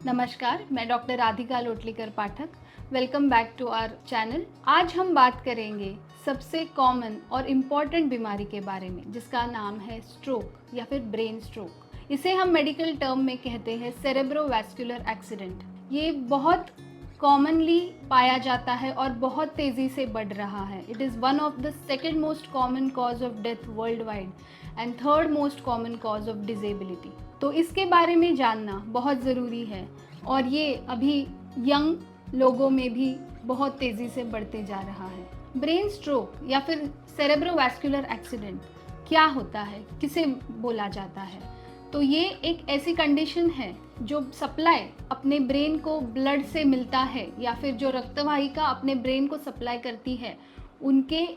नमस्कार, मैं doctor Radhika Lotlikar Pathak. Welcome back to our channel. आज हम बात करेंगे सबसे कॉमन और इम्पॉर्टेंट बीमारी के बारे में, जिसका नाम है स्ट्रोक या फिर ब्रेन स्ट्रोक। इसे हम मेडिकल टर्म में कहते हैं सेरेब्रोवैस्कुलर एक्सीडेंट। ये बहुत कॉमनली पाया जाता है और बहुत तेज़ी से बढ़ रहा है। It is one of the second most common cause of death world wide and third most common cause of disability. तो इसके बारे में जानना बहुत ज़रूरी है और ये अभी यंग लोगों में भी बहुत तेज़ी से बढ़ते जा रहा है। ब्रेन स्ट्रोक या फिर सेरेब्रोवैस्कुलर एक्सीडेंट क्या होता है, किसे बोला जाता है? तो ये एक ऐसी कंडीशन है जो सप्लाई अपने ब्रेन को ब्लड से मिलता है या फिर जो रक्तवाहिका अपने ब्रेन को सप्लाई करती है, उनके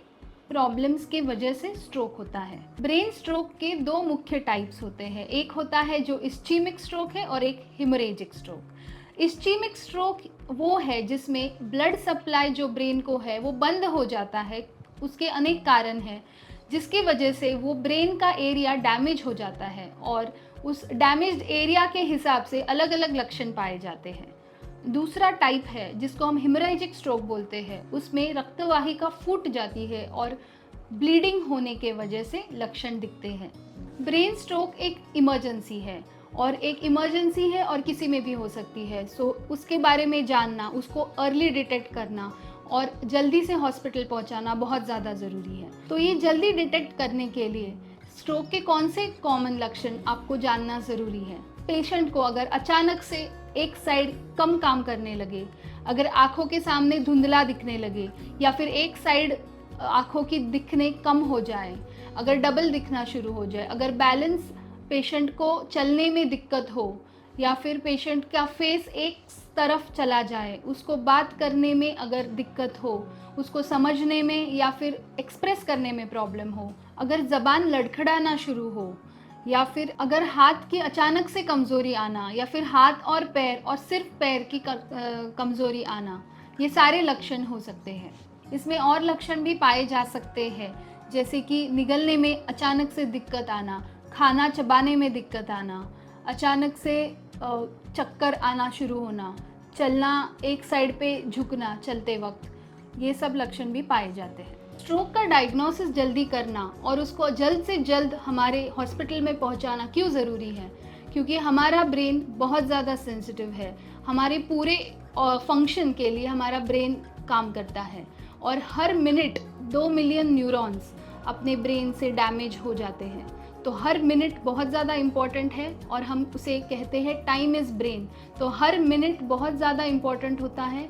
प्रॉब्लम्स के वजह से स्ट्रोक होता है। ब्रेन स्ट्रोक के दो मुख्य टाइप्स होते हैं। एक होता है जो इस्चीमिक स्ट्रोक है और एक हेमोरेजिक स्ट्रोक। इस्चीमिक स्ट्रोक वो है जिसमें ब्लड सप्लाई जो ब्रेन को है वो बंद हो जाता है। उसके अनेक कारण हैं जिसकी वजह से वो ब्रेन का एरिया डैमेज हो जाता है और उस डैमेज्ड एरिया के हिसाब से अलग अलग लक्षण पाए जाते हैं। दूसरा टाइप है जिसको हम हेमोरेजिक स्ट्रोक बोलते हैं। उसमें रक्तवाहिका फूट जाती है और ब्लीडिंग होने के वजह से लक्षण दिखते हैं। ब्रेन स्ट्रोक एक इमरजेंसी है और किसी में भी हो सकती है। सो उसके बारे में जानना, उसको अर्ली डिटेक्ट करना और जल्दी से हॉस्पिटल पहुंचाना बहुत ज़्यादा ज़रूरी है। तो ये जल्दी डिटेक्ट करने के लिए स्ट्रोक के कौन से कॉमन लक्षण आपको जानना ज़रूरी है। पेशेंट को अगर अचानक से एक साइड कम काम करने लगे, अगर आँखों के सामने धुंधला दिखने लगे या फिर एक साइड आँखों की दिखने कम हो जाए, अगर डबल दिखना शुरू हो जाए, अगर बैलेंस पेशेंट को चलने में दिक्कत हो या फिर पेशेंट का फेस एक तरफ चला जाए, उसको बात करने में अगर दिक्कत हो, उसको समझने में या फिर एक्सप्रेस करने में प्रॉब्लम हो, अगर ज़बान लड़खड़ाना शुरू हो या फिर अगर हाथ की अचानक से कमज़ोरी आना या फिर हाथ और पैर और सिर्फ पैर की कमज़ोरी आना, ये सारे लक्षण हो सकते हैं। इसमें और लक्षण भी पाए जा सकते हैं जैसे कि निगलने में अचानक से दिक्कत आना, खाना चबाने में दिक्कत आना, अचानक से चक्कर आना शुरू होना, चलना एक साइड पे झुकना चलते वक्त, ये सब लक्षण भी पाए जाते हैं। स्ट्रोक का डायग्नोसिस जल्दी करना और उसको जल्द से जल्द हमारे हॉस्पिटल में पहुंचाना क्यों ज़रूरी है? क्योंकि हमारा ब्रेन बहुत ज़्यादा सेंसिटिव है। हमारे पूरे फंक्शन के लिए हमारा ब्रेन काम करता है और हर मिनट 2 मिलियन न्यूरॉन्स अपने ब्रेन से डैमेज हो जाते हैं। तो हर मिनट बहुत ज़्यादा इम्पॉर्टेंट है और हम उसे कहते हैं टाइम इज़ ब्रेन। तो हर मिनट बहुत ज़्यादा इम्पॉर्टेंट होता है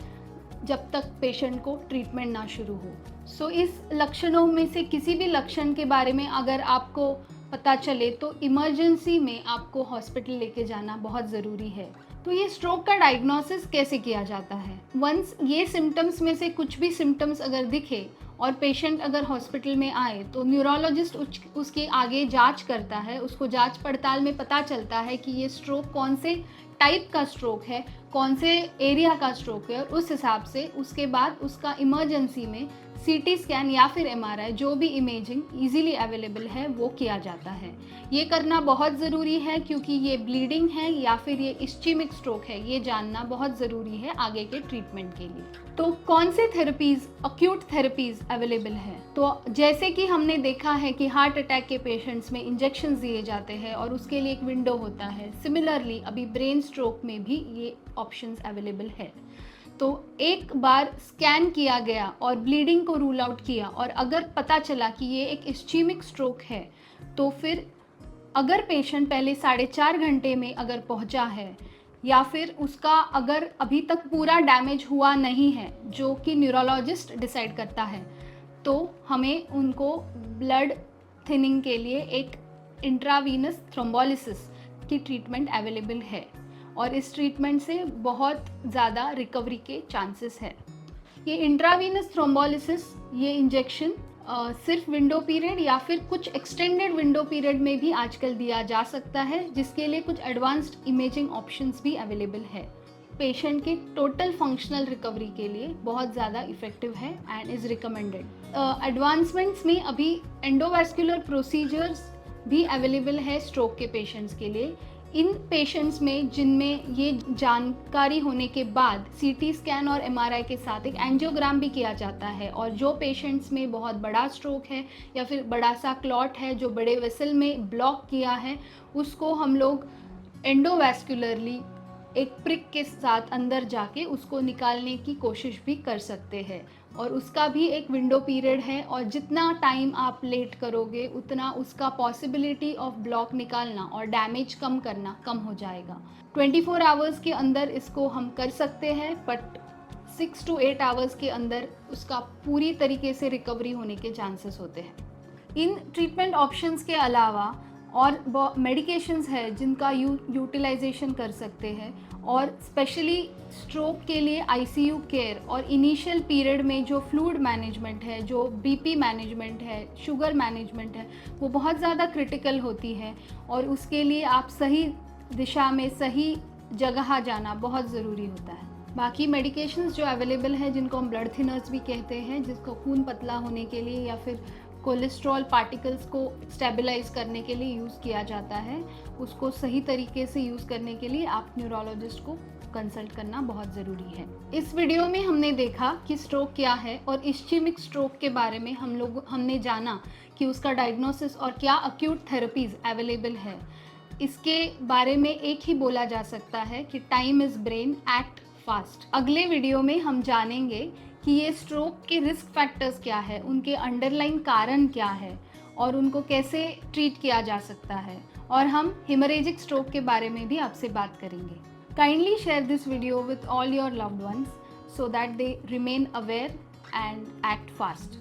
जब तक पेशेंट को ट्रीटमेंट ना शुरू हो। सो इस लक्षणों में से किसी भी लक्षण के बारे में अगर आपको पता चले तो इमरजेंसी में आपको हॉस्पिटल लेके जाना बहुत ज़रूरी है। तो ये स्ट्रोक का डायग्नोसिस कैसे किया जाता है? वंस ये सिम्टम्स में से कुछ भी सिम्टम्स अगर दिखे और पेशेंट अगर हॉस्पिटल में आए तो न्यूरोलॉजिस्ट उसके आगे जांच करता है। उसको जांच पड़ताल में पता चलता है कि ये स्ट्रोक कौन से टाइप का स्ट्रोक है, कौन से एरिया का स्ट्रोक है और उस हिसाब से उसके बाद उसका इमरजेंसी में सीटी स्कैन या फिर एमआरआई, जो भी इमेजिंग इजीली अवेलेबल है, वो किया जाता है। ये करना बहुत ज़रूरी है क्योंकि ये ब्लीडिंग है या फिर ये इस्चीमिक स्ट्रोक है, ये जानना बहुत ज़रूरी है आगे के ट्रीटमेंट के लिए। तो कौन से थेरेपीज़, अक्यूट थेरेपीज़ अवेलेबल हैं? तो जैसे कि हमने देखा है कि हार्ट अटैक के पेशेंट्स में इंजेक्शन दिए जाते हैं और उसके लिए एक विंडो होता है। सिमिलरली अभी ब्रेन स्ट्रोक में भी ये ऑप्शंस अवेलेबल है। तो एक बार स्कैन किया गया और ब्लीडिंग को रूल आउट किया और अगर पता चला कि ये एक इस्चीमिक स्ट्रोक है, तो फिर अगर पेशेंट पहले 4.5 घंटे में अगर पहुंचा है या फिर उसका अगर अभी तक पूरा डैमेज हुआ नहीं है, जो कि न्यूरोलॉजिस्ट डिसाइड करता है, तो हमें उनको ब्लड थिनिंग के लिए एक इंट्रावीनस थ्रोम्बोलिसिस की ट्रीटमेंट अवेलेबल है और इस ट्रीटमेंट से बहुत ज़्यादा रिकवरी के चांसेस है। ये इंट्रावीनस थ्रोम्बोलिसिस, ये इंजेक्शन सिर्फ विंडो पीरियड या फिर कुछ एक्सटेंडेड विंडो पीरियड में भी आजकल दिया जा सकता है, जिसके लिए कुछ एडवांस्ड इमेजिंग ऑप्शंस भी अवेलेबल है। पेशेंट के टोटल फंक्शनल रिकवरी के लिए बहुत ज़्यादा इफ़ेक्टिव है एंड इज़ रिकमेंडेड। एडवांसमेंट्स में अभी एंडोवैस्कुलर प्रोसीजर्स भी अवेलेबल है स्ट्रोक के पेशेंट्स के लिए। इन पेशेंट्स में जिनमें ये जानकारी होने के बाद सीटी स्कैन और एमआरआई के साथ एक एंजियोग्राम भी किया जाता है, और जो पेशेंट्स में बहुत बड़ा स्ट्रोक है या फिर बड़ा सा क्लॉट है जो बड़े वेसल में ब्लॉक किया है, उसको हम लोग एंडोवैस्कुलरली एक प्रिक के साथ अंदर जाके उसको निकालने की कोशिश भी कर सकते हैं, और उसका भी एक विंडो पीरियड है, और जितना टाइम आप लेट करोगे उतना उसका पॉसिबिलिटी ऑफ ब्लॉक निकालना और डैमेज कम करना कम हो जाएगा। 24 आवर्स के अंदर इसको हम कर सकते हैं, बट 6 to 8 आवर्स के अंदर उसका पूरी तरीके से रिकवरी होने के चांसेस होते हैं। इन ट्रीटमेंट ऑप्शंस के अलावा और मेडिकेशंस है जिनका यूटिलाइजेशन कर सकते हैं, और स्पेशली स्ट्रोक के लिए आईसीयू केयर और इनिशियल पीरियड में जो फ्लूइड मैनेजमेंट है, जो बीपी मैनेजमेंट है, शुगर मैनेजमेंट है, वो बहुत ज़्यादा क्रिटिकल होती है, और उसके लिए आप सही दिशा में सही जगह जाना बहुत ज़रूरी होता है। बाकी मेडिकेशंस जो अवेलेबल हैं जिनको हम ब्लड थिनर्स भी कहते हैं, जिसको खून पतला होने के लिए या फिर कोलेस्ट्रॉल पार्टिकल्स को स्टेबलाइज करने के लिए यूज़ किया जाता है, उसको सही तरीके से यूज़ करने के लिए आप न्यूरोलॉजिस्ट को कंसल्ट करना बहुत ज़रूरी है। इस वीडियो में हमने देखा कि स्ट्रोक क्या है, और इस्चेमिक स्ट्रोक के बारे में हमने जाना कि उसका डायग्नोसिस और क्या अक्यूट थेरेपीज़ अवेलेबल है। इसके बारे में एक ही बोला जा सकता है कि time is brain, act fast. अगले वीडियो में हम जानेंगे कि ये स्ट्रोक के रिस्क फैक्टर्स क्या है, उनके अंडरलाइन कारण क्या है, और उनको कैसे ट्रीट किया जा सकता है, और हम हेमरेजिक स्ट्रोक के बारे में भी आपसे बात करेंगे। Kindly share this video with all your loved ones so that they remain aware and act fast.